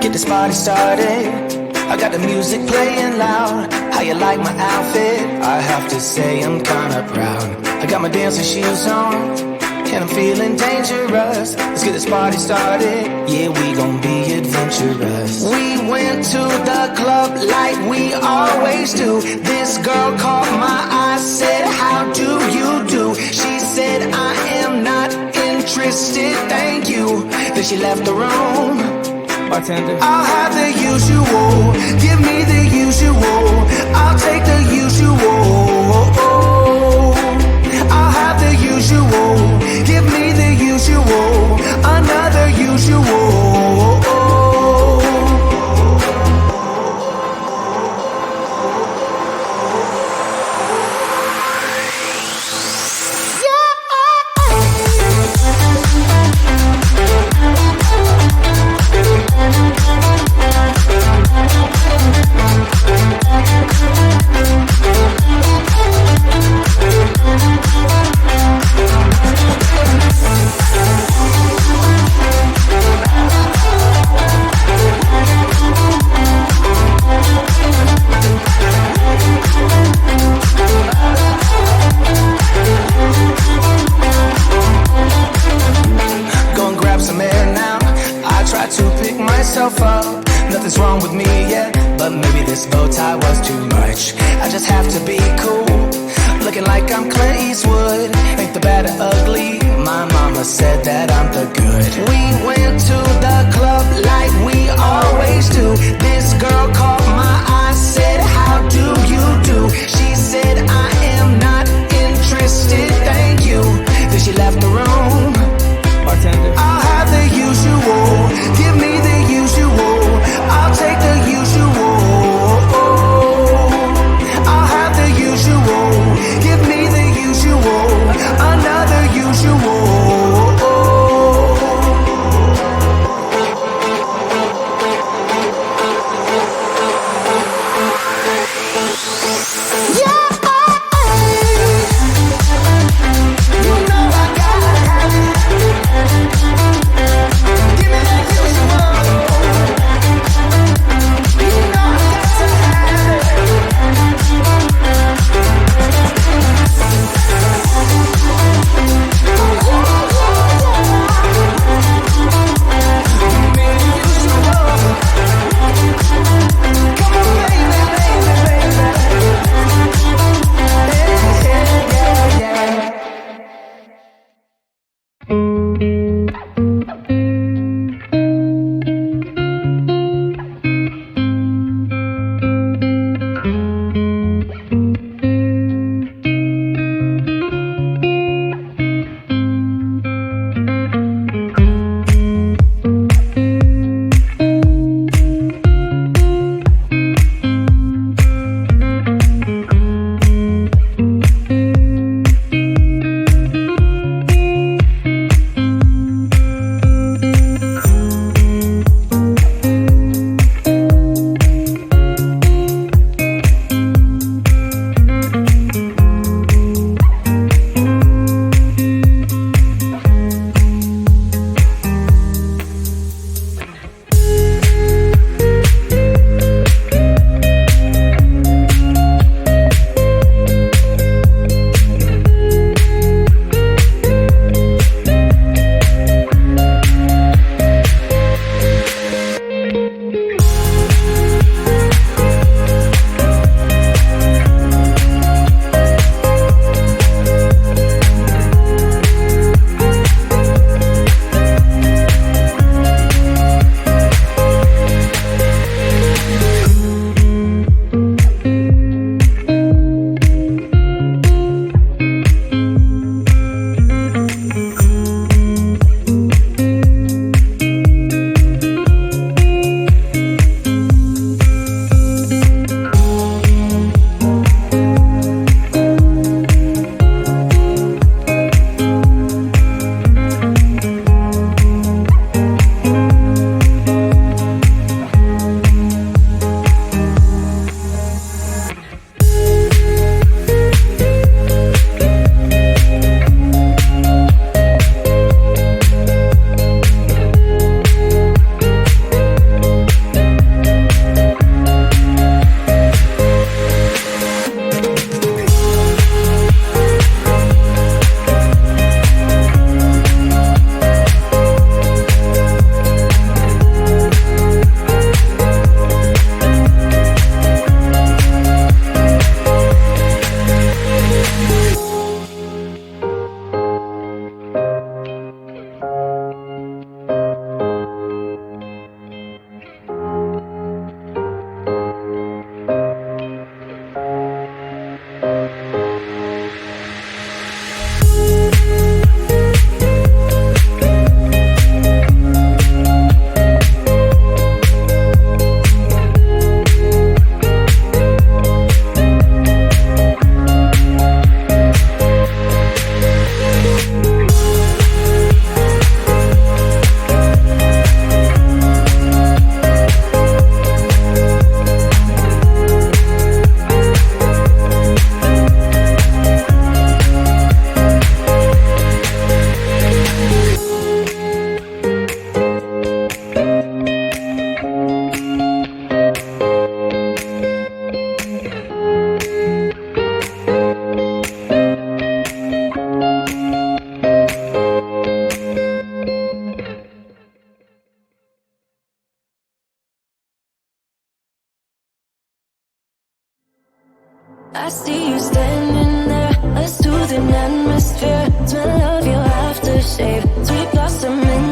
get this party started. I got the music playing loud. How you like my outfit? I have to say I'm kinda proud. I got my dancing shoes on, and I'm feeling dangerous. Let's get this party started. Yeah, we gon' be adventurous. We went to the club like we always do. This girl caught my eye, said, how do you do? She said, I am not interested, thank you. Then she left the room. Bartender, I'll have the usual. Give me the usual. I'll take the usual. I'll have the usual. Give me the usual. Another usual. Up. Nothing's wrong with me yet, but maybe this bow tie was too much. I just have to be cool, looking like I'm Clint Eastwood. Ain't the bad or ugly, my mama said that I'm the good. We went to the club like we always do. This girl caught my eye, said, how do you do? She said, I am not interested, thank you. Then she left the room. Bartender, I'll have the usual. Give me the usual. I'll take the usual. I'll have the usual. Give me the usual. Another usual. I see you standing there, a soothing atmosphere. Smell of your aftershave, sweet blossom in